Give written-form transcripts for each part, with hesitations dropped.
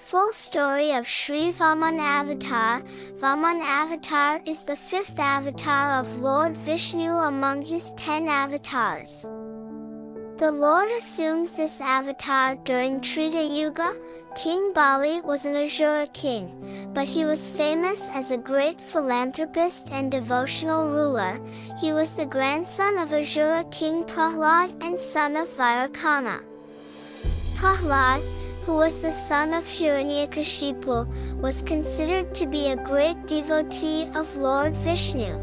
Full story of Shri Vamana Avatar. Vamana Avatar is the 5th avatar of Lord Vishnu among his 10 avatars. The Lord assumed this avatar during Treta Yuga. King Bali was an Asura king, but he was famous as a great philanthropist and devotional ruler. He was the grandson of Asura king Prahlad and son of Virakana. Prahlad, who was the son of Hiranyakashipu, was considered to be a great devotee of Lord Vishnu.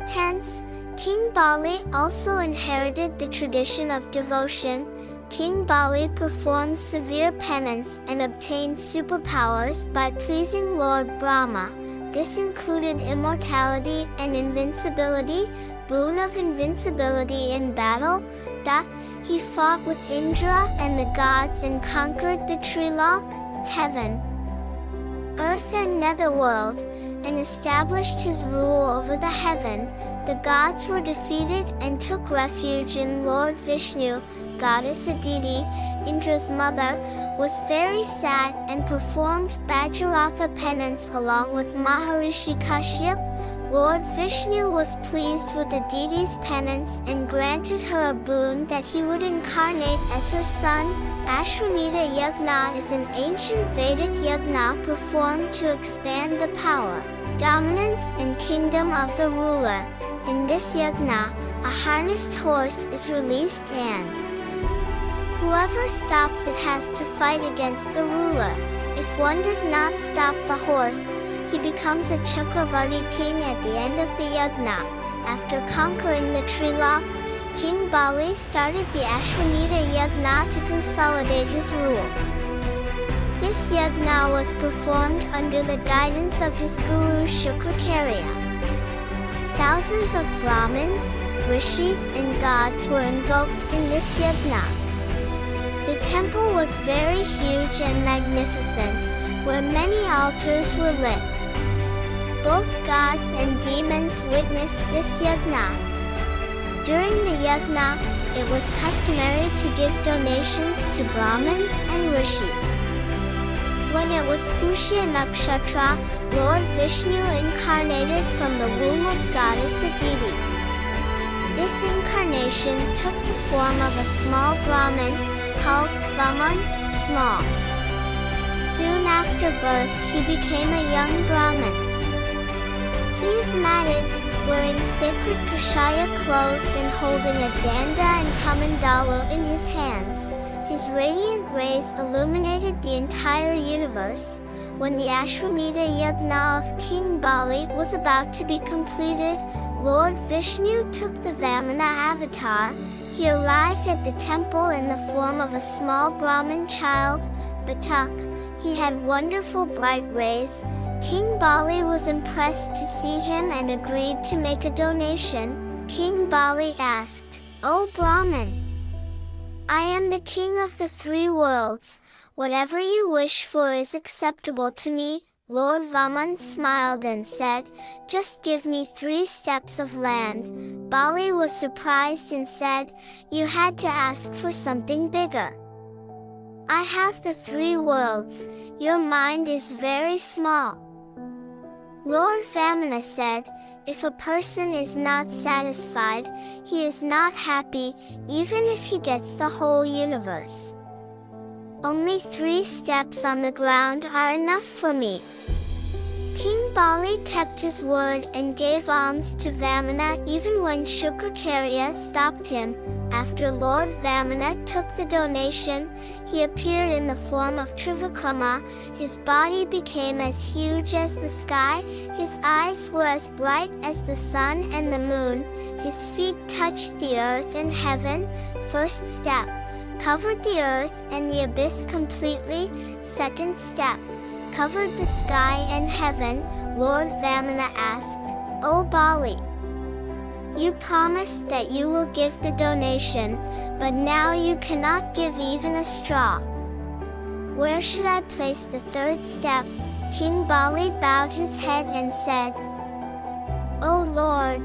Hence, King Bali also inherited the tradition of devotion. King Bali performed severe penance and obtained superpowers by pleasing Lord Brahma. This included immortality and invincibility, boon of invincibility in battle. He fought with Indra and the gods and conquered the Trilok, heaven, earth and netherworld, and established his rule over the heaven. The gods were defeated and took refuge in Lord Vishnu. Goddess Aditi, Indra's mother, was very sad and performed Bhajaratha penance along with Maharishi Kashyap. Lord Vishnu was pleased with Aditi's penance and granted her a boon that he would incarnate as her son. Ashwamedha Yagna is an ancient Vedic yagna performed to expand the power, dominance and kingdom of the ruler. In this yagna, a harnessed horse is released and whoever stops it has to fight against the ruler. If one does not stop the horse, he becomes a Chakravarti king at the end of the yagna. After conquering the Trilok, King Bali started the Ashwamedha Yagna to consolidate his rule. This yagna was performed under the guidance of his guru Shukrakarya. Thousands of Brahmins, Rishis and gods were invoked in this yagna. The temple was very huge and magnificent, where many altars were lit. Both gods and demons witnessed this yagna. During the yagna, it was customary to give donations to Brahmins and Rishis. When it was Pushya Nakshatra, Lord Vishnu incarnated from the womb of goddess Aditi. This incarnation took the form of a small Brahmin, called Vaman, small. Soon after birth, he became a young Brahmin. He is matted, wearing sacred kashaya clothes and holding a danda and kamandalu in his hands. His radiant rays illuminated the entire universe. When the Ashwamedha Yagna of King Bali was about to be completed, Lord Vishnu took the Vamana Avatar. He arrived at the temple in the form of a small Brahmin child, Batak. He had wonderful bright rays. King Bali was impressed to see him and agreed to make a donation. King Bali asked, "O Brahmin, I am the king of the 3 worlds. Whatever you wish for is acceptable to me." Lord Vaman smiled and said, "Just give me 3 steps of land." Bali was surprised and said, "You had to ask for something bigger. I have the 3 worlds. Your mind is very small." Lord Vamana said, "If a person is not satisfied, he is not happy, even if he gets the whole universe. Only 3 steps on the ground are enough for me." King Bali kept his word and gave alms to Vamana even when Shukrakarya stopped him. After Lord Vamana took the donation, he appeared in the form of Trivikrama. His body became as huge as the sky, his eyes were as bright as the sun and the moon, his feet touched the earth and heaven. First step, covered the earth and the abyss completely. Second step, covered the sky and heaven. Lord Vamana asked, "O Bali, you promised that you will give the donation, but now you cannot give even a straw. Where should I place the 3rd step?" King Bali bowed his head and said, "O Lord,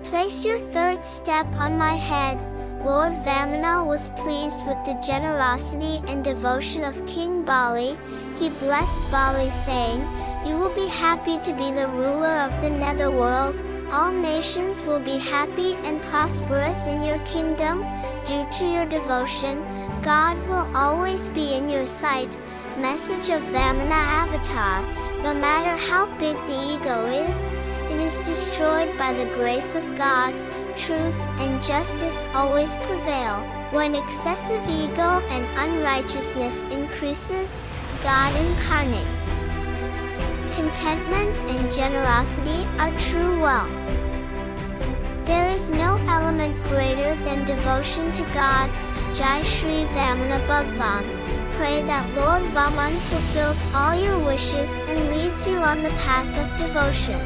place your 3rd step on my head." Lord Vamana was pleased with the generosity and devotion of King Bali. He blessed Bali saying, "You will be happy to be the ruler of the netherworld. All nations will be happy and prosperous in your kingdom. Due to your devotion, God will always be in your sight." Message of Vamana Avatar: no matter how big the ego is, it is destroyed by the grace of God. Truth and justice always prevail. When excessive ego and unrighteousness increases, God incarnates. Contentment and generosity are true wealth. There is no element greater than devotion to God. Jai Shri Vamana Bhagwan. Pray that Lord Vaman fulfills all your wishes and leads you on the path of devotion.